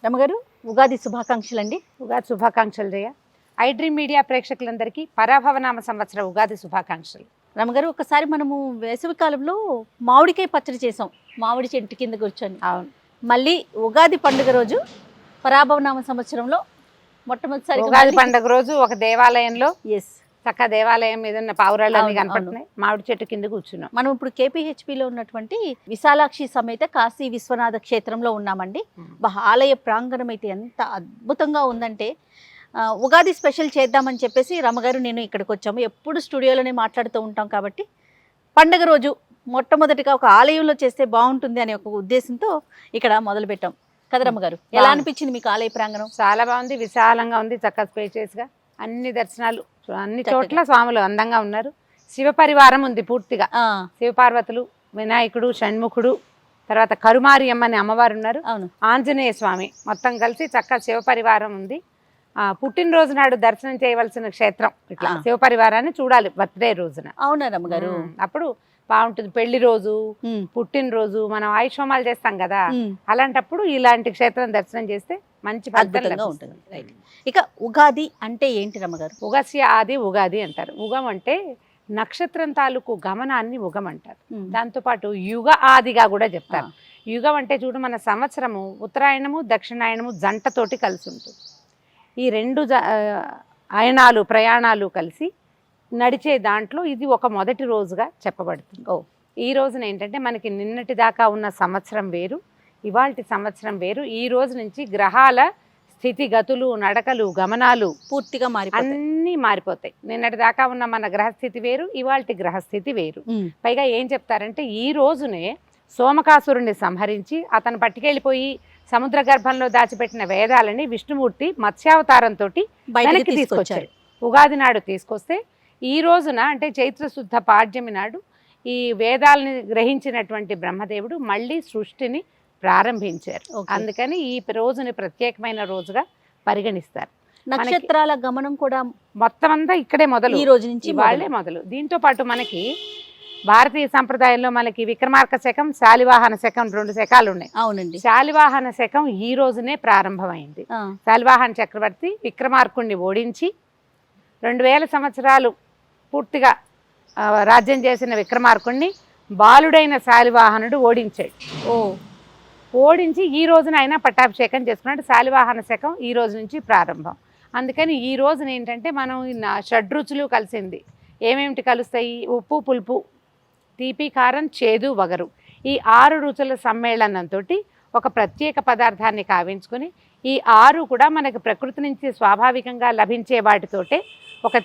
రమగారు ఉగాది శుభాకాంక్షలు అండి. ఉగాది శుభాకాంక్షలు జయ. ఐ డ్రీమ్ మీడియా ప్రేక్షకులందరికీ పరాభవనామ సంవత్సర ఉగాది శుభాకాంక్షలు. రమగారు, ఒకసారి మనము వేసవి కాలంలో మామిడికాయ పచ్చడి చేసాం, మామిడి చెట్టు కింద కూర్చొని. అవును, మళ్ళీ ఉగాది పండుగ రోజు పరాభవనామ సంవత్సరంలో మొట్టమొదటిసారి ఉగాది పండుగ రోజు ఒక దేవాలయంలో ఎస్ చక్క దేవాలయం మీద ఉన్న పావురాళ్ళన్నీ కనపడుతున్నాయి. మామిడి చెట్టు కింద కూర్చున్నాం. మనం ఇప్పుడు కేపీహెచ్పిలో ఉన్నటువంటి విశాలాక్షి సమేత కాశీ విశ్వనాథ క్షేత్రంలో ఉన్నామండి. ఆలయ ప్రాంగణం అయితే ఎంత అద్భుతంగా ఉందంటే ఉగాది స్పెషల్ చేద్దామని చెప్పేసి రమగారు నేను ఇక్కడికి వచ్చాము. ఎప్పుడు స్టూడియోలోనే మాట్లాడుతూ ఉంటాం కాబట్టి పండగ రోజు మొట్టమొదటిగా ఒక ఆలయంలో చేస్తే బాగుంటుంది అనే ఒక ఉద్దేశంతో ఇక్కడ మొదలుపెట్టాం కదా రమగారు. ఎలా అనిపించింది మీకు ఆలయ ప్రాంగణం? చాలా బాగుంది, విశాలంగా ఉంది, చక్కగా స్పేషియస్గా అన్ని దర్శనాలు, అన్ని చోట్ల స్వాములు అందంగా ఉన్నారు. శివ పరివారం ఉంది పూర్తిగా. శివపార్వతులు, వినాయకుడు, షణ్ముఖుడు, తర్వాత కరుమారి అమ్మని అమ్మవారు ఉన్నారు. అవును, ఆంజనేయ స్వామి మొత్తం కలిసి చక్కగా శివ పరివారం ఉంది. పుట్టినరోజు నాడు దర్శనం చేయవలసిన క్షేత్రం ఇట్లా శివ పరివారాన్ని చూడాలి బర్త్డే రోజున. అవునా రమగారు? అప్పుడు బాగుంటుంది. పెళ్లి రోజు, పుట్టినరోజు మనం ఆయుష్మాలు చేస్తాం కదా, అలాంటప్పుడు ఇలాంటి క్షేత్రం దర్శనం చేస్తే మంచి ఫలితంగా ఉంటుంది. ఇక ఉగాది అంటే ఏంటి రమగారు? ఉగస్య ఆది ఉగాది అంటారు. ఉగం అంటే నక్షత్రం తాలూకు గమనాన్ని ఉగం అంటారు. దాంతోపాటు యుగ ఆదిగా కూడా చెప్తారు. యుగం అంటే చూడు, మన సంవత్సరము ఉత్తరాయణము దక్షిణాయనము జంటతోటి కలిసి ఉంటుంది. ఈ రెండు అయనాలు ప్రయాణాలు కలిసి నడిచే దాంట్లో ఇది ఒక మొదటి రోజుగా చెప్పబడుతుంది. ఈ రోజున ఏంటంటే మనకి నిన్నటి దాకా ఉన్న సంవత్సరం వేరు, ఇవాల్టి సంవత్సరం వేరు. ఈ రోజు నుంచి గ్రహాల స్థితిగతులు, నడకలు, గమనాలు పూర్తిగా అన్నీ మారిపోతాయి. నిన్నటి దాకా ఉన్న మన గ్రహస్థితి వేరు, ఇవాల్టి గ్రహస్థితి వేరు. పైగా ఏం చెప్తారంటే ఈ రోజునే సోమకాసురుణ్ణి సంహరించి అతను పట్టుకెళ్ళిపోయి సముద్ర గర్భంలో దాచిపెట్టిన వేదాలని విష్ణుమూర్తి మత్స్యావతారంతో వెనక్కి తీసుకొచ్చారు. ఉగాది నాడు తీసుకొస్తే ఈ రోజున అంటే చైత్రశుద్ధ పాడ్యమి నాడు ఈ వేదాలని గ్రహించినటువంటి బ్రహ్మదేవుడు మళ్ళీ సృష్టిని ప్రారంభించారు. అందుకని ఈ రోజుని ప్రత్యేకమైన రోజుగా పరిగణిస్తారు. నక్షత్రాల గమనం కూడా మొత్తం అంతా ఇక్కడే మొదలు, ఈ రోజు నుంచి వాళ్ళే మొదలు. దీంతో పాటు మనకి భారతీయ సంప్రదాయంలో మనకి విక్రమార్క శకం, శాలివాహన శకం, 2 శకాలు ఉన్నాయి. అవునండి. శాలివాహన శకం ఈ రోజునే ప్రారంభమైంది. శాలివాహన చక్రవర్తి విక్రమార్కుణ్ణి ఓడించి 2000 సంవత్సరాలు పూర్తిగా రాజ్యం చేసిన విక్రమార్కుణ్ణి బాలుడైన శాలివాహనుడు ఓడించాడు. ఓడించి ఈ రోజున ఆయన పట్టాభిషేకం చేసుకున్నాడు. శాలివాహన శకం ఈ రోజు నుంచి ప్రారంభం. అందుకని ఈ రోజున ఏంటంటే మనం షడ్రుచులు కలిసింది. ఏమేమిటి కలుస్తాయి? ఉప్పు, పులుపు, తీపి, కారం, చేదు, వగరు. ఈ 6 రుచుల సమ్మేళనంతో ఒక ప్రత్యేక పదార్థాన్ని కావించుకొని ఈ 6 కూడా మనకి ప్రకృతి నుంచి స్వాభావికంగా లభించే వాటితోటే ఒక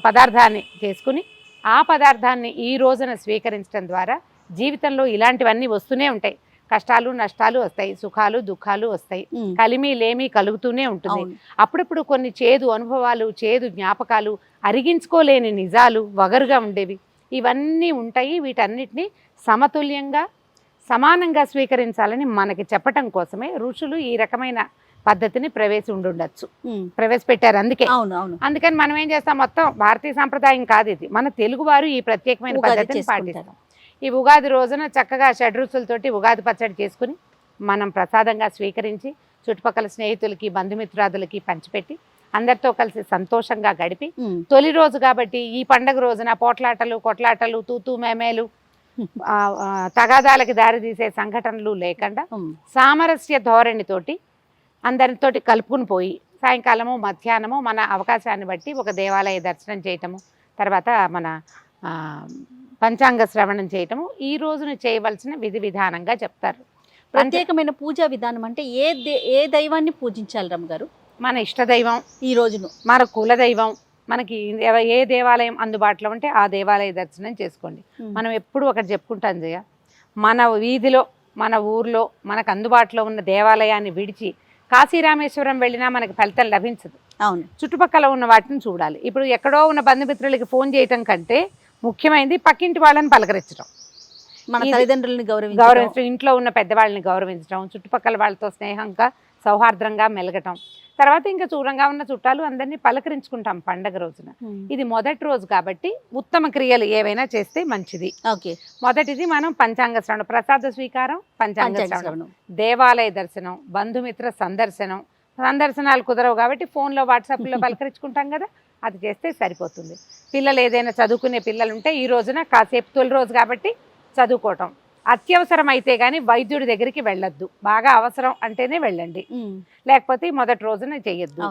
పదార్థాన్ని చేసుకుని ఆ పదార్థాన్ని ఈ రోజున స్వీకరించడం ద్వారా జీవితంలో ఇలాంటివన్నీ వస్తూనే ఉంటాయి. కష్టాలు నష్టాలు వస్తాయి, సుఖాలు దుఃఖాలు వస్తాయి, కలిమి లేమి కలుగుతూనే ఉంటుంది. అప్పుడప్పుడు కొన్ని చేదు అనుభవాలు, చేదు జ్ఞాపకాలు, అరిగించుకోలేని నిజాలు, వగరుగా ఉండేవి, ఇవన్నీ ఉంటాయి. వీటన్నిటిని సమతుల్యంగా సమానంగా స్వీకరించాలని మనకి చెప్పటం కోసమే ఋషులు ఈ రకమైన పద్ధతిని ప్రవేశపెట్టారు. అందుకని మనం ఏం చేస్తాం, మొత్తం భారతీయ సంప్రదాయం కాదు ఇది, మన తెలుగువారు ఈ ప్రత్యేకమైన పద్ధతిని పాటిస్తాం. ఈ ఉగాది రోజున చక్కగా షడ్రుచులతోటి ఉగాది పచ్చడి చేసుకుని మనం ప్రసాదంగా స్వీకరించి చుట్టుపక్కల స్నేహితులకి, బంధుమిత్రాదులకి పంచిపెట్టి అందరితో కలిసి సంతోషంగా గడిపి తొలి రోజు కాబట్టి ఈ పండగ రోజున పోట్లాటలు, కొట్లాటలు, తూతూ మేమేలు, తగాదాలకి దారితీసే సంఘటనలు లేకుండా సామరస్య ధోరణితోటి అందరితోటి కలుపుకుని పోయి సాయంకాలము మధ్యాహ్నము మన అవకాశాన్ని బట్టి ఒక దేవాలయ దర్శనం చేయటము, తర్వాత మన పంచాంగ శ్రవణం చేయటము ఈ రోజున చేయవలసిన విధి విధానంగా చెప్తారు. ప్రత్యేకమైన పూజా విధానం అంటే ఏ దైవాన్ని పూజించాలి రమ్మగారు? మన ఇష్టదైవం, ఈ రోజును మన కులదైవం, మనకి ఏ దేవాలయం అందుబాటులో ఉంటే ఆ దేవాలయ దర్శనం చేసుకోండి. మనం ఎప్పుడు ఒకటి చెప్పుకుంటాం జయ, మన వీధిలో మన ఊర్లో మనకు అందుబాటులో ఉన్న దేవాలయాన్ని విడిచి కాశీరామేశ్వరం వెళ్ళినా మనకి ఫలితం లభించదు. అవును, చుట్టుపక్కల ఉన్న వాటిని చూడాలి. ఇప్పుడు ఎక్కడో ఉన్న బంధుమిత్రులకి ఫోన్ చేయటం కంటే ముఖ్యమైనది పక్కింటి వాళ్ళని పలకరించడం, మన తల్లిదండ్రులని గౌరవించడం, ఇంట్లో ఉన్న పెద్దవాళ్ళని గౌరవించడం, చుట్టుపక్కల వాళ్ళతో స్నేహంగా సౌహార్ద్రంగా మెలగటం, తర్వాత ఇంకా దూరంగా ఉన్న చుట్టాలు అందరినీ పలకరించుకుంటాం పండగ రోజున. ఇది మొదటి రోజు కాబట్టి ఉత్తమ క్రియలు ఏవైనా చేస్తే మంచిది. ఓకే. మొదటిది మనం పంచాంగ శ్రవణం, ప్రసాద స్వీకారం, పంచాంగ శ్రవణం, దేవాలయ దర్శనం, బంధుమిత్ర సందర్శనాలు కుదరవు కాబట్టి ఫోన్లో వాట్సాప్లో పలకరించుకుంటాం కదా, అది చేస్తే సరిపోతుంది. పిల్లలు ఏదైనా చదువుకునే పిల్లలు ఉంటే ఈ రోజున కాసేపు తొలి రోజు కాబట్టి చదువుకోవటం. అత్యవసరం అయితే కానీ వైద్యుడి దగ్గరికి వెళ్ళొద్దు, బాగా అవసరం అంటేనే వెళ్ళండి, లేకపోతే మొదటి రోజున చెయ్యొద్దు.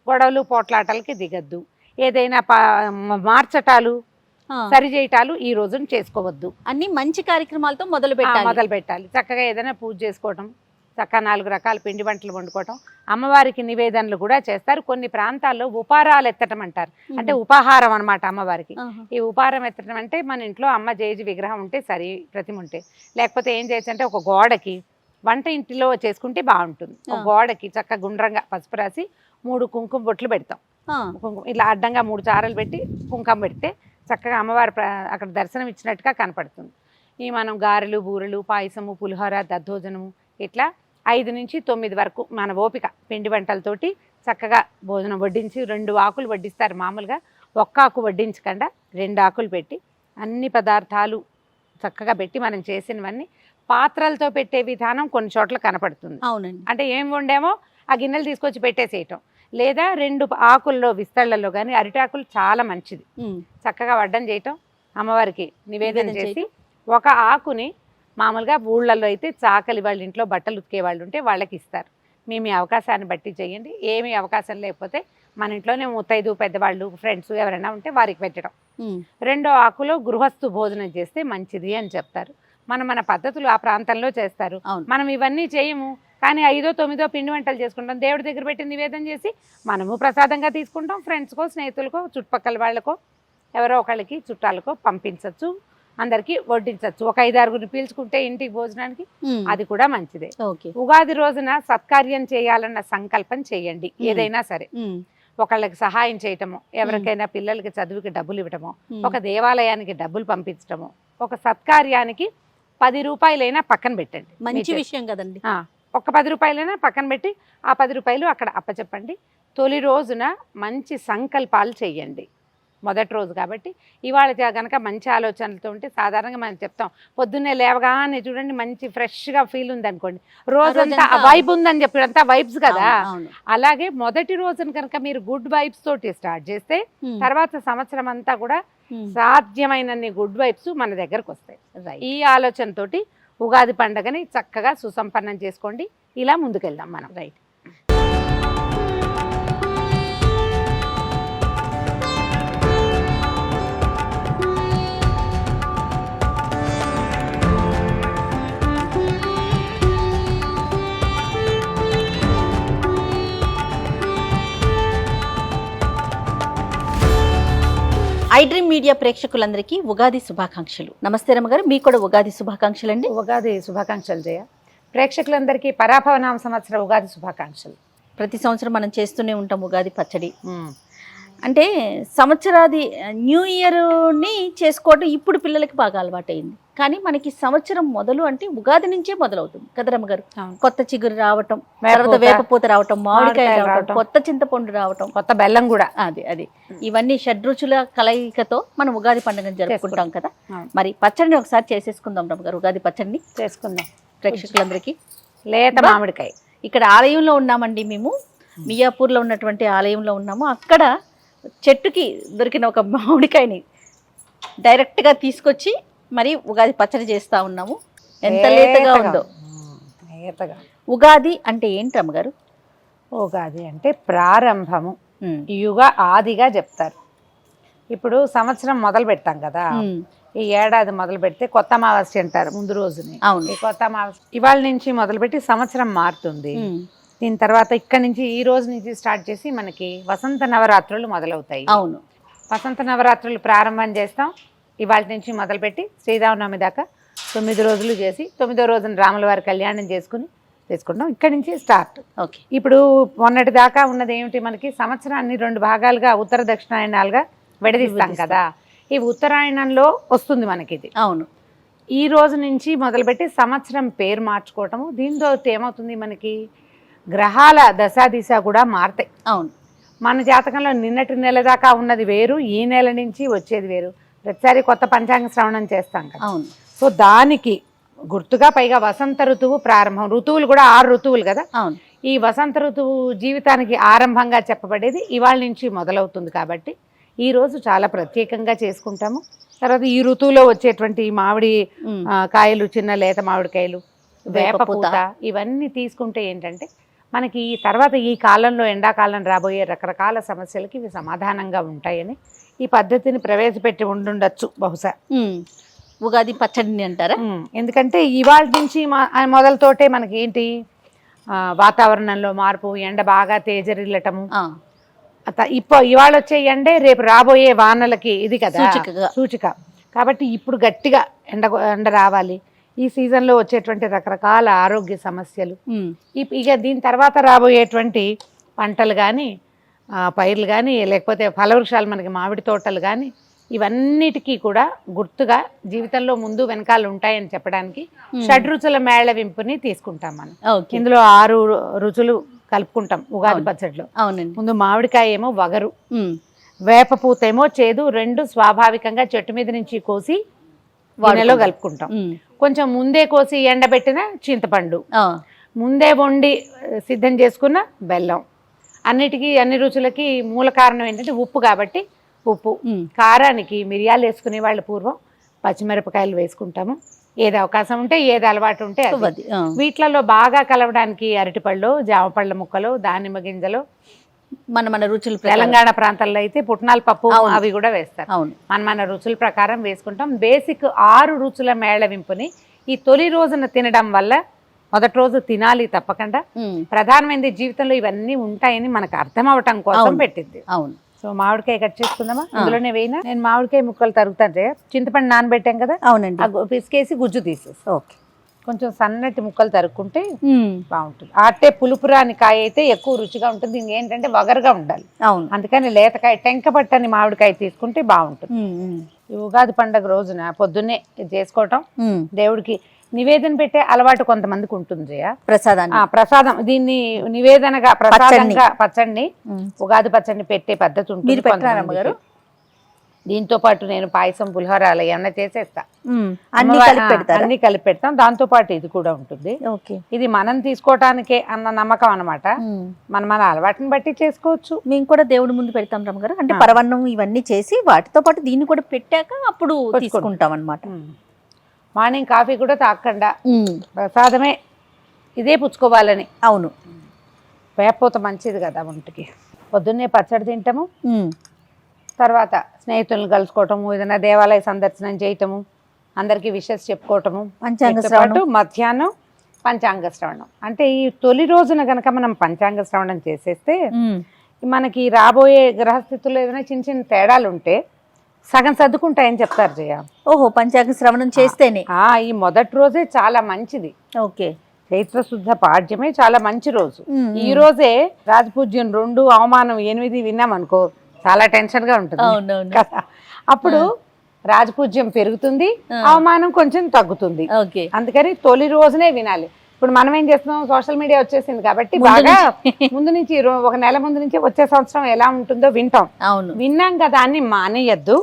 గొడవలు పోట్లాటలకి దిగద్దు. ఏదైనా మార్చటాలు సరిచేయటాలు ఈ రోజున చేసుకోవద్దు. అన్ని మంచి కార్యక్రమాలతో మొదలు పెట్టాలి. చక్కగా ఏదైనా పూజ చేసుకోవటం, చక్కగా 4 రకాల పిండి వంటలు వండుకోవటం, అమ్మవారికి నివేదనలు కూడా చేస్తారు. కొన్ని ప్రాంతాల్లో ఉపారాలు ఎత్తటం అంటారు, అంటే ఉపాహారం అనమాట అమ్మవారికి. ఈ ఉపారం ఎత్తటం అంటే మన ఇంట్లో అమ్మ జేజి విగ్రహం ఉంటే సరి, ప్రతిమ ఉంటే, లేకపోతే ఏం చేయొచ్చు అంటే ఒక గోడకి వంట ఇంటిలో చేసుకుంటే బాగుంటుంది. ఒక గోడకి చక్కగా గుండ్రంగా పసుపు రాసి 3 కుంకుమ బొట్లు పెడతాం. కుంకుమ ఇట్లా అడ్డంగా 3 చారలు పెట్టి కుంకుమ పెడితే చక్కగా అమ్మవారి అక్కడ దర్శనం ఇచ్చినట్టుగా కనపడుతుంది. ఈ మనం గారెలు, బూరెలు, పాయసము, పులిహోర, దద్దోజనము ఇట్లా 5 నుంచి 9 వరకు మన ఓపిక పిండి వంటలతోటి చక్కగా భోజనం వడ్డించి 2 ఆకులు వడ్డిస్తారు. మామూలుగా 1 ఆకు వడ్డించకుండా 2 ఆకులు పెట్టి అన్ని పదార్థాలు చక్కగా పెట్టి మనం చేసినవన్నీ పాత్రలతో పెట్టే విధానం కొన్ని చోట్ల కనపడుతుంది. అవునండి. అంటే ఏం వండామో ఆ గిన్నెలు తీసుకొచ్చి పెట్టేసేయటం, లేదా 2 ఆకుల్లో విస్తళ్లలో కానీ అరిటాకులు చాలా మంచిది. చక్కగా వడ్డం చేయటం, అమ్మవారికి నివేదన చేసి 1 ఆకుని మామూలుగా ఊళ్ళల్లో అయితే చాకలి వాళ్ళ ఇంట్లో బట్టలు ఉతికే వాళ్ళు ఉంటే వాళ్ళకి ఇస్తారు. మేము ఈ అవకాశాన్ని బట్టి చేయండి. ఏమీ అవకాశం లేకపోతే మన ఇంట్లోనే ముత్తైదు పెద్దవాళ్ళు ఫ్రెండ్స్ ఎవరైనా ఉంటే వారికి పెట్టడం. 2వ ఆకులో గృహస్థు భోజనం చేస్తే మంచిది అని చెప్తారు. మన పద్ధతులు ఆ ప్రాంతంలో చేస్తారు. మనం ఇవన్నీ చేయము, కానీ 5వ 9వ పిండి వంటలు చేసుకుంటాం. దేవుడి దగ్గర పెట్టి నివేదన చేసి మనము ప్రసాదంగా తీసుకుంటాం. ఫ్రెండ్స్కో, స్నేహితులకో, చుట్టుపక్కల వాళ్ళకో, ఎవరో ఒకళ్ళకి చుట్టాలకో పంపించవచ్చు, అందరికి వడ్డించవచ్చు. ఒక 5-6 పీల్చుకుంటే ఇంటికి భోజనానికి అది కూడా మంచిదే. ఉగాది రోజున సత్కార్యం చేయాలన్న సంకల్పం చేయండి. ఏదైనా సరే, ఒకళ్ళకి సహాయం చేయటము, ఎవరికైనా పిల్లలకి చదువుకి డబ్బులు ఇవ్వటము, ఒక దేవాలయానికి డబ్బులు పంపించటము, ఒక సత్కార్యానికి 10 రూపాయలైనా పక్కన పెట్టండి. మంచి విషయం కదండి. ఒక 10 రూపాయలైనా పక్కన పెట్టి ఆ 10 రూపాయలు అక్కడ అప్పచెప్పండి. తొలి రోజున మంచి సంకల్పాలు చేయండి. మొదటి రోజు కాబట్టి ఇవాళ కనుక మంచి ఆలోచనలతో ఉంటే సాధారణంగా మనం చెప్తాం, పొద్దున్నే లేవగానే చూడండి మంచి ఫ్రెష్గా ఫీల్ ఉంది అనుకోండి, రోజంతా వైబ్ ఉందని చెప్పి అంతా వైబ్స్ కదా. అలాగే మొదటి రోజున కనుక మీరు గుడ్ వైబ్స్ తోటి స్టార్ట్ చేస్తే తర్వాత సంవత్సరం అంతా కూడా సాధ్యమైనన్ని గుడ్ వైబ్స్ మన దగ్గరకు వస్తాయి. ఈ ఆలోచనతోటి ఉగాది పండుగని చక్కగా సుసంపన్నం చేసుకోండి. ఇలా ముందుకెళ్దాం మనం. రైట్. iDream మీడియా ప్రేక్షకులందరికీ ఉగాది శుభాకాంక్షలు. నమస్తే రమ్మగారు, మీకు కూడా ఉగాది శుభాకాంక్షలు అండి. ఉగాది శుభాకాంక్షలు జయ. ప్రేక్షకులందరికీ పరాభవనామ సంవత్సర ఉగాది శుభాకాంక్షలు. ప్రతి సంవత్సరం మనం చేస్తూనే ఉంటాం ఉగాది పచ్చడి. అంటే సంవత్సరాది న్యూ ఇయర్ని చేసుకోవడం ఇప్పుడు పిల్లలకి బాగా అలవాటైంది, కానీ మనకి సంవత్సరం మొదలు అంటే ఉగాది నుంచే మొదలవుతుంది కదా రమ్మగారు. కొత్త చిగురు రావటం, తర్వాత వేపపూత రావటం, మామిడికాయ రావటం, కొత్త చింతపండు రావటం, కొత్త బెల్లం కూడా, అది ఇవన్నీ షడ్రుచుల కలయికతో మనం ఉగాది పండుగను జరుపుకుంటాం కదా. మరి పచ్చడిని ఒకసారి చేసేసుకుందాం రమ్మగారు. ఉగాది పచ్చడిని చేసుకుందాం ప్రేక్షకులందరికీ. లేత మామిడికాయ. ఇక్కడ ఆలయంలో ఉన్నామండి, మేము మియాపూర్లో ఉన్నటువంటి ఆలయంలో ఉన్నాము. అక్కడ చెట్టుకి దొరికిన ఒక మామిడికాయని డైరెక్ట్గా తీసుకొచ్చి మరి ఉగాది పచ్చడి చేస్తూ ఉన్నాము. ఎంత లేతగా ఉందో. ఉగాది అంటే ఏంటి అమ్మగారు? ఉగాది అంటే ప్రారంభము, యుగ ఆదిగా చెప్తారు. ఇప్పుడు సంవత్సరం మొదలు పెడతాం కదా, ఈ ఏడాది మొదలు పెడితే కొత్త అమావాస్య అంటారు ముందు రోజుని. ఈ కొత్త అమావాస్య ఇవాళ నుంచి మొదలుపెట్టి సంవత్సరం మారుతుంది. దీని తర్వాత ఇక్కడ నుంచి ఈ రోజు నుంచి స్టార్ట్ చేసి మనకి వసంత నవరాత్రులు మొదలవుతాయి. అవును, వసంత నవరాత్రులు ప్రారంభం చేస్తాం. ఇవాళ నుంచి మొదలుపెట్టి శ్రీరామనవమి దాకా 9 రోజులు చేసి 9వ రోజున రాముల వారి కళ్యాణం చేసుకుంటాం. ఇక్కడి నుంచి స్టార్ట్. ఓకే. ఇప్పుడు మొన్నటి దాకా ఉన్నది ఏమిటి, మనకి సంవత్సరాన్ని 2 భాగాలుగా ఉత్తర దక్షిణాయనాలుగా విడదీస్తాం కదా. ఈ ఉత్తరాయణంలో వస్తుంది మనకి ఇది. అవును. ఈ రోజు నుంచి మొదలుపెట్టి సంవత్సరం పేరు మార్చుకోవటము. దీంతో ఏమవుతుంది, మనకి గ్రహాల దశాదిశ కూడా మారతాయి. అవును. మన జాతకంలో నిన్నటి నెల దాకా ఉన్నది వేరు, ఈ నెల నుంచి వచ్చేది వేరు. ప్రతిసారి కొత్త పంచాంగ శ్రవణం చేస్తాం కదా. అవును. సో దానికి గుర్తుగా పైగా వసంత ఋతువు ప్రారంభం. ఋతువులు కూడా 6 ఋతువులు కదా. అవును. ఈ వసంత ఋతువు జీవితానికి ఆరంభంగా చెప్పబడేది ఇవాళ నుంచి మొదలవుతుంది కాబట్టి ఈ రోజు చాలా ప్రత్యేకంగా చేసుకుంటాము. తర్వాత ఈ ఋతువులో వచ్చేటువంటి మామిడి కాయలు, చిన్న లేత మామిడికాయలు, వేప పూత, ఇవన్నీ తీసుకుంటే ఏంటంటే మనకి ఈ తర్వాత ఈ కాలంలో ఎండాకాలం రాబోయే రకరకాల సమస్యలకి ఇవి సమాధానంగా ఉంటాయని ఈ పద్ధతిని ప్రవేశపెట్టి ఉండుండొచ్చు బహుశా. ఉగాది పచ్చడిని అంటారా? ఎందుకంటే ఇవాళ నుంచి మొదలతోటే మనకి ఏంటి, వాతావరణంలో మార్పు, ఎండ బాగా తేజరిల్లటము. ఇవాళ వచ్చే ఎండే రేపు రాబోయే వానలకి ఇది కదా సూచిక. కాబట్టి ఇప్పుడు గట్టిగా ఎండ రావాలి. ఈ సీజన్లో వచ్చేటువంటి రకరకాల ఆరోగ్య సమస్యలు, ఇక దీని తర్వాత రాబోయేటువంటి పంటలు కానీ, పైర్లు కానీ, లేకపోతే ఫలవృక్షాలు, మనకి మామిడి తోటలు కానీ, ఇవన్నిటికీ కూడా గుర్తుగా జీవితంలో ముందు వెనకాల ఉంటాయని చెప్పడానికి షడ్రుచుల మేళవింపుని తీసుకుంటాం మనం. ఇందులో 6 రుచులు కలుపుకుంటాం ఉగాది పచ్చడిలో. ముందు మామిడికాయ ఏమో వగరు, వేప పూత ఏమో చేదు, 2 స్వాభావికంగా చెట్టు మీద నుంచి కోసి వానలో కలుపుకుంటాం. కొంచెం ముందే కోసి ఎండబెట్టిన చింతపండు, ముందే వండి సిద్ధం చేసుకున్న బెల్లం. అన్ని రుచులకి మూల కారణం ఏంటంటే ఉప్పు కాబట్టి ఉప్పు. కారానికి మిరియాలు వేసుకునే వాళ్ళు పూర్వం పచ్చిమిరపకాయలు వేసుకుంటాము. ఏది అవకాశం ఉంటే, ఏది అలవాటు ఉంటే అది. వీటిలలో బాగా కలవడానికి అరటిపళ్ళు, జామపళ్ళ ముక్కలు, దానిమ్మ గింజలు, మన రుచులు. తెలంగాణ ప్రాంతాల్లో అయితే పుట్నాల పప్పు అవి కూడా వేస్తారు. మన రుచుల ప్రకారం వేసుకుంటాం. బేసిక్ 6 రుచుల మేళవింపుని ఈ తొలి రోజున తినడం వల్ల, మొదటి రోజు తినాలి తప్పకుండా, ప్రధానమైనది జీవితంలో ఇవన్నీ ఉంటాయని మనకు అర్థం అవటం కోసం పెట్టింది. అవును. సో మామిడికాయ కట్ చేసుకుందామా? అందులోనే వేయినా నేను మామిడికాయ ముక్కలు తరుగుతాను. చింతపండు నానబెట్టాం కదా. అవునండి. పిసికేసి గుజ్జు తీసేసి ఓకే, కొంచెం సన్నటి ముక్కలు తరుక్కుంటే బాగుంటుంది. అట్టే పులుపు రాని కాయ అయితే ఎక్కువ రుచిగా ఉంటుంది. దీనికి ఏంటంటే వగరుగా ఉండాలి. అవును. అందుకని లేతకాయ, టెంక పట్టని మామిడికాయ తీసుకుంటే బాగుంటుంది. ఈ ఉగాది పండుగ రోజున పొద్దున్నే చేసుకోవటం, దేవుడికి నివేదన పెట్టే అలవాటు కొంతమందికి ఉంటుంది. ప్రసాదం దీన్ని నివేదనగా ప్రసాదంగా పచ్చడిని, ఉగాది పచ్చడిని పెట్టే పద్ధతి ఉంటుంది. దీంతో పాటు నేను పాయసం, పులిహోర అలా ఏమన్నా చేసేస్తా, అన్ని కలిపి పెడతాం. దాంతో పాటు ఇది కూడా ఉంటుంది. ఇది మనం తీసుకోవటానికే అన్న నమ్మకం అన్నమాట. మన అలవాటుని బట్టి చేసుకోవచ్చు. మేము కూడా దేవుడి ముందు పెడతాం రమ్మగారు. అంటే పరవన్నం ఇవన్నీ చేసి వాటితో పాటు దీన్ని కూడా పెట్టాక అప్పుడు తీసుకుంటాం అన్నమాట. మార్నింగ్ కాఫీ కూడా తాగకుండా ప్రసాదమే ఇదే పుచ్చుకోవాలని. అవును. వేపూత మంచిది కదా ఒంటికి. పొద్దున్నే పచ్చడి తింటాము, తర్వాత స్నేహితులను కలుసుకోవటము, ఏదైనా దేవాలయ సందర్శనం చేయటము, అందరికీ విషెస్ చెప్పుకోవటము, మధ్యాహ్నం పంచాంగ శ్రవణం. అంటే ఈ తొలి రోజున గనక మనం పంచాంగ శ్రవణం చేసేస్తే మనకి రాబోయే గ్రహస్థితుల్లో ఏదైనా చిన్న చిన్న తేడాలు ఉంటే సగం సర్దుకుంటాయని చెప్తారు జయ. ఓహో, పంచాంగ శ్రవణం చేస్తేనే ఈ మొదటి రోజే చాలా మంచిది. ఓకే. చైత్ర శుద్ధ పాడ్యమే చాలా మంచి రోజు. ఈ రోజే రాజపూజ్యం 2, అవమానం 8 విన్నాం అనుకో, చాలా టెన్షన్ గా ఉంటుంది కదా. అప్పుడు రాజపూజ్యం పెరుగుతుంది, అవమానం కొంచెం తగ్గుతుంది. అందుకని తొలి రోజునే వినాలి. ఇప్పుడు మనం ఏం చేస్తున్నాం, సోషల్ మీడియా వచ్చేసింది కాబట్టి బాగా ముందు నుంచి 1 నెల ముందు నుంచి వచ్చే సంవత్సరం ఎలా ఉంటుందో వింటాం. విన్నాం కదా అని మానేయద్దు.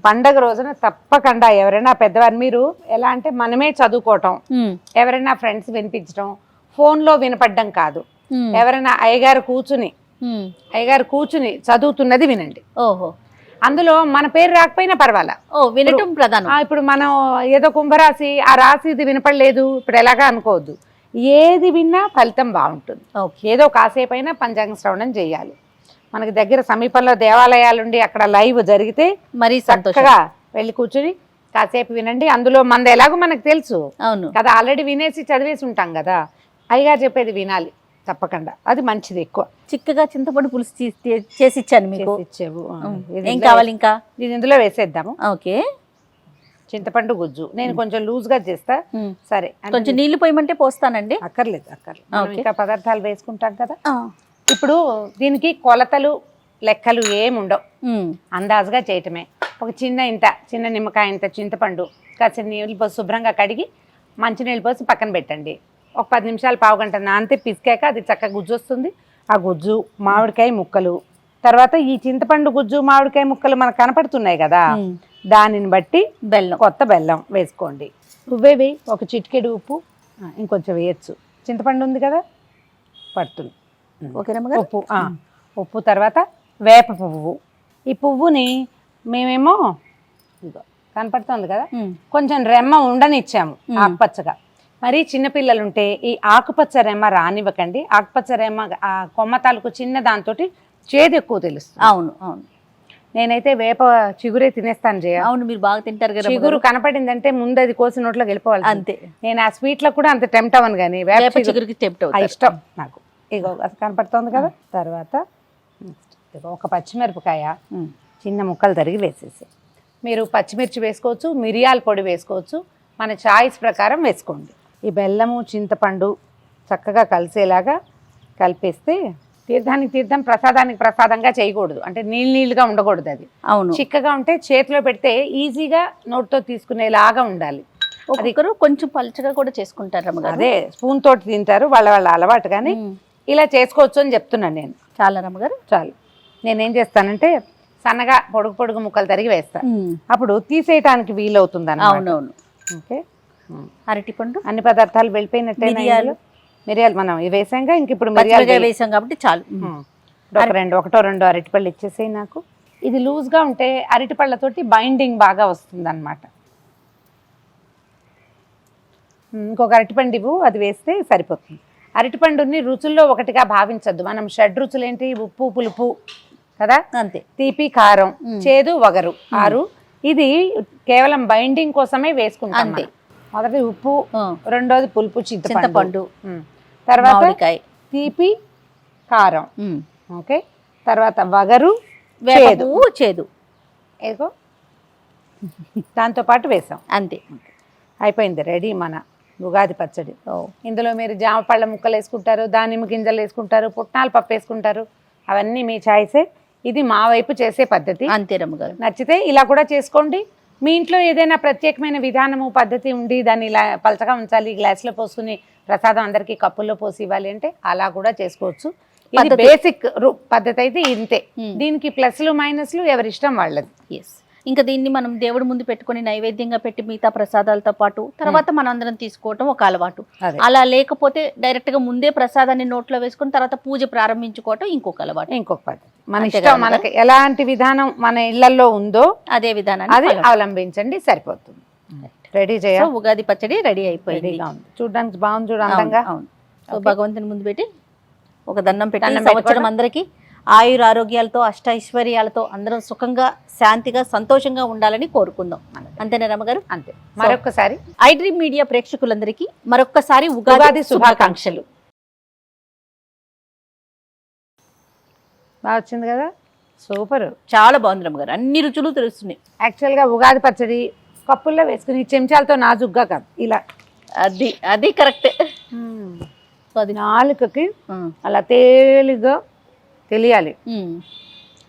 పండగ రోజున తప్పకుండా ఎవరైనా పెద్దవారు, మీరు ఎలా అంటే మనమే చదువుకోవటం, ఎవరైనా ఫ్రెండ్స్ వినిపించడం, ఫోన్ లో వినపడ్డం కాదు. ఎవరైనా అయ్యగారు కూర్చుని చదువుతున్నది వినండి. ఓహో, అందులో మన పేరు రాకపోయినా పర్వాలా, వినటం ప్రధానం. ఇప్పుడు మనం ఏదో కుంభరాశి, ఆ రాశి ఇది వినపడలేదు ఇప్పుడు ఎలాగా అనుకోవద్దు. ఏది విన్నా ఫలితం బాగుంటుంది. ఏదో కాసేపు అయినా పంచాంగ శ్రవణం చేయాలి. మనకి దగ్గర సమీపంలో దేవాలయాలుండి అక్కడ లైవ్ జరిగితే మరి చక్కగా వెళ్ళి కూర్చుని కాసేపు వినండి. అందులో మనది ఎలాగో మనకు తెలుసు కదా, ఆల్రెడీ వినేసి చదివేసి ఉంటాం కదా. అయ్యగారు చెప్పేది వినాలి తప్పకుండా, అది మంచిది. ఎక్కువ చిక్కగా చింతపండు పులుసు చేసి ఇచ్చాను మీకు. ఇచ్చేవు. ఏం కావాలి ఇంకా? ఇది ఇందులో వేసేద్దాము. ఓకే. చింతపండు గుజ్జు నేను కొంచెం లూజ్ గా చేస్తా. సరే, కొంచెం నీళ్లు పోయమంటే పోస్తానండి. అక్కర్లేదు. ఇంకా పదార్థాలు వేసుకుంటాం కదా. ఇప్పుడు దీనికి కొలతలు లెక్కలు ఏముండవు, అందాజుగా చేయటమే. ఒక చిన్న నిమ్మకాయ ఇంత చింతపండు కాసిన నీళ్ళు పోసి శుభ్రంగా కడిగి మంచినీళ్ళు పోసి పక్కన పెట్టండి. ఒక 10 నిమిషాలు పావుగంట నానితే పిసికాక అది చక్కగా గుజ్జు వస్తుంది. ఆ గుజ్జు, మామిడికాయ ముక్కలు, తర్వాత ఈ చింతపండు గుజ్జు మామిడికాయ ముక్కలు మనకు కనపడుతున్నాయి కదా, దానిని బట్టి కొత్త బెల్లం వేసుకోండి. నువ్వే వేయి, ఒక చిటికెడు ఉప్పు, ఇంకొంచెం వేయచ్చు. చింతపండు ఉంది కదా పడుతుంది. ఓకేనా? ఉప్పు, తర్వాత వేప పువ్వు. ఈ పువ్వుని మేమేమో ఇదిగో కనపడుతుంది కదా, కొంచెం రెమ్మ ఉండనిచ్చాము ఆకుపచ్చగా. మరి చిన్నపిల్లలు ఉంటే ఈ ఆకుపచ్చ రెమ్మ రానివ్వకండి. ఆకుపచ్చ రెమ్మ కొమ్మ తాలూకు చిన్న దాంతో చేదు ఎక్కువ తెలుస్తుంది. అవును అవును, నేనైతే వేప చిగురే తినేస్తాను జయ. అవును, మీరు బాగా తింటారు కదా. చిగురు కనపడిందంటే ముందు అది కోసి నోట్లో వెళ్ళిపోవాలి అంతే. నేను ఆ స్వీట్లో కూడా అంత టెంప్ట్ అవ్వను, కానీ వేప చిగురికి టెంప్ట్ అవుతా, ఇష్టం నాకు. ఇగో అది కనపడుతుంది కదా. తర్వాత ఒక పచ్చిమిరపకాయ చిన్న ముక్కలు తరిగి వేసేసి, మీరు పచ్చిమిర్చి వేసుకోవచ్చు, మిరియాల పొడి వేసుకోవచ్చు, మన చాయిస్ ప్రకారం వేసుకోండి. ఈ బెల్లము చింతపండు చక్కగా కలిసేలాగా కలిపేస్తే, తీర్థానికి తీర్థం ప్రసాదానికి ప్రసాదంగా చేయకూడదు, అంటే నీళ్ళుగా ఉండకూడదు. అది అవును, చిక్కగా ఉంటే చేతిలో పెడితే ఈజీగా నోట్తో తీసుకునేలాగా ఉండాలి. ఒక్కొక్కరు కొంచెం పలుచగా కూడా చేసుకుంటారు రమ్మగారు. అదే స్పూన్ తోటి తింటారు, వాళ్ళ అలవాటు. కానీ ఇలా చేసుకోవచ్చు అని చెప్తున్నాను నేను. చాలా రమ్మగారు, చాలు. నేనేం చేస్తానంటే సన్నగా పొడుగు పొడుగు ముక్కలు తరిగి వేస్తాను, అప్పుడు తీసేయటానికి వీలవుతుంది అన్నమాట. అవునవును. ఓకే, అరటిపండు, అన్ని పదార్థాలు వెళ్ళిపోయినట్టే. మిరియాలు మనం ఇవి వేసాంగా, ఇంక ఇప్పుడు మిరియాలు వేసాం కాబట్టి చాలు. ఒకటో రెండో అరటిపళ్ళు ఇచ్చేసేయి నాకు. ఇది లూజ్గా ఉంటే అరటిపళ్ళతోటి బైండింగ్ బాగా వస్తుంది అన్నమాట. ఇంకొక అరటిపండు ఇవ్వు, అది వేస్తే సరిపోతుంది. అరటిపండుని రుచుల్లో ఒకటిగా భావించద్దు. మనం షడ్ రుచులు ఏంటి? ఉప్పు, పులుపు కదా, అంతే. తీపి, కారం, చేదు, వగరు, 6. ఇది కేవలం బైండింగ్ కోసమే వేసుకుంటాం. మొదటి ఉప్పు, రెండోది పులుపు చింతపండు, తర్వాత తీపి, కారం, ఓకే, తర్వాత వగరు, చేదు ఏదో దాంతో పాటు వేసాం. అంతే, అయిపోయింది, రెడీ మన ఉగాది పచ్చడి. ఇందులో మీరు జామ పళ్ళ ముక్కలు వేసుకుంటారు, దానిమ్మ గింజలు వేసుకుంటారు, పుట్నాల పప్పు వేసుకుంటారు, అవన్నీ మీ చాయిసే. ఇది మా వైపు చేసే పద్ధతి. అంతే రమ్మగారు. నచ్చితే ఇలా కూడా చేసుకోండి. మీ ఇంట్లో ఏదైనా ప్రత్యేకమైన విధానము పద్ధతి ఉండి దాన్ని ఇలా పలచగా ఉంచాలి, గ్లాస్లో పోసుకుని ప్రసాదం అందరికీ కప్పుల్లో పోసి ఇవ్వాలి అంటే అలా కూడా చేసుకోవచ్చు. ఇది బేసిక్ పద్ధతి అయితే ఇంతే. దీనికి ప్లస్లు మైనస్లు ఎవరిష్టం వాళ్ళది. ఎస్, ఇంకా దీన్ని మనం దేవుడి ముందు పెట్టుకుని నైవేద్యంగా పెట్టి మిగతా ప్రసాదాలతో పాటు తర్వాత మనందరం తీసుకోవటం ఒక అలవాటు. అలా లేకపోతే డైరెక్ట్ గా ముందే ప్రసాదాన్ని నోట్లో వేసుకుని తర్వాత పూజ ప్రారంభించుకోవటం ఇంకొక అలవాటు, ఇంకొక పద్ధతి. మన ఇష్టం, మనకి ఎలాంటి విధానం మన ఇళ్లలో ఉందో అదే విధానాన్ని అది అవలంబించండి, సరిపోతుంది. రెడీ చేయ ఉగాది పచ్చడి రెడీ అయిపోయింది. చూడడానికి బాగుంది, చూడ అందంగా. భగవంతుని ముందు పెట్టి ఒక దండం పెట్టి సంవత్సరం అందరికీ ఆయుర ఆరోగ్యాలతో అష్టైశ్వర్యాలతో అందరం సుఖంగా శాంతిగా సంతోషంగా ఉండాలని కోరుకుందాం. అంతేనా రమ్మగారు? అంతే. మరొక్కసారి iDream మీడియా ప్రేక్షకులందరికీ మరొక్కసారి ఉగాది శుభాకాంక్షలు. బాగా వచ్చింది కదా, సూపర్, చాలా బాగుంది రమ్మగారు. అన్ని రుచులు తెలుస్తున్నాయి. యాక్చువల్గా ఉగాది పచ్చడి కప్పుల్లో వేసుకుని చెంచాలతో నాజుగ్గా కాదు, ఇలా. అది కరెక్టే. అది నాలుకకి అలా తేలిగా తెలియాలి,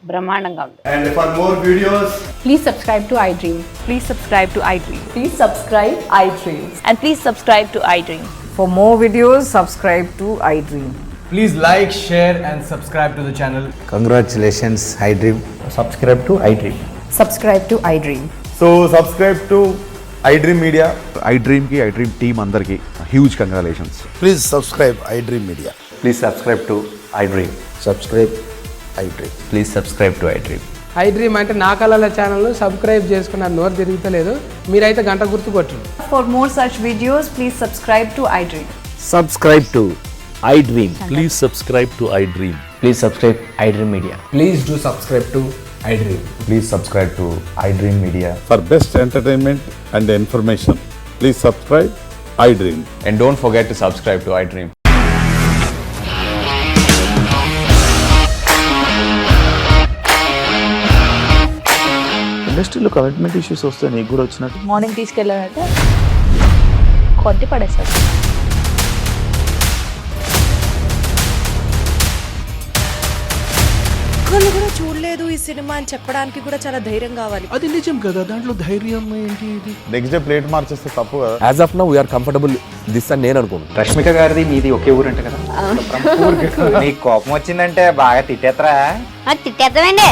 బ్రహ్మాండంగా ఉంది. And for more videos, please subscribe to iDream. Please subscribe to iDream. Please subscribe iDream. And please subscribe to iDream. For more videos, subscribe to iDream. please like, share and subscribe to the channel. Congratulations, iDream. Subscribe to iDream. Subscribe to iDream. So subscribe to iDream Media. iDream ki iDream team andarki huge congratulations. Please subscribe iDream Media. Please subscribe to iDream. Subscribe iDream. Please subscribe to iDream. iDream అంటే నా కళల channel subscribe చేసుకున్న నోరు తిరుగుతలేదు, మీరైతే గంట గుర్తు కొట్టండి. For more such videos, please subscribe to iDream. Subscribe to iDream. Please subscribe to iDream. Please subscribe iDream Media. Please do subscribe to iDream. Please subscribe to iDream Media. For best entertainment and information, please subscribe iDream. And don't forget to subscribe to iDream. ఇండస్ట్రీలో commitment issues వస్తే నీకు కూడా వచ్చినట్టు morning తీసుకెళ్ళాలంటే కొట్టి పడేస్తారు. ఒక్కళ్ళు కూడా చూడలేదు ఈ సినిమా అని చెప్పడానికి కూడా చాలా ధైర్యం కావాలి. అది నిజం కదా, దాంట్లో ధైర్యం ఏంటి? నెక్స్ట్ డే ప్లేట్ మార్చేస్తే తప్పు కదా. As of now we are comfortable this అని నేను అనుకుంటున్నాను. రష్మిక గారిది మీది ఒకే ఊరంట కదా? నీకు కోపం వచ్చిందంటే బాగా తిట్టేత్తరా? తిట్టేద్దామండి.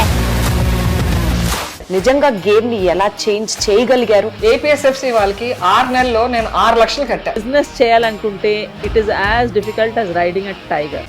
నిజంగా గేమ్ ని ఎలా చేంజ్ చేయగలిగారు? ఏపీఎస్ఎఫ్సి వాళ్ళకి 6 నెలల్లో నేను 6 లక్షలు కట్టా. బిజినెస్ చేయాలనుకుంటే it is as difficult as riding a tiger.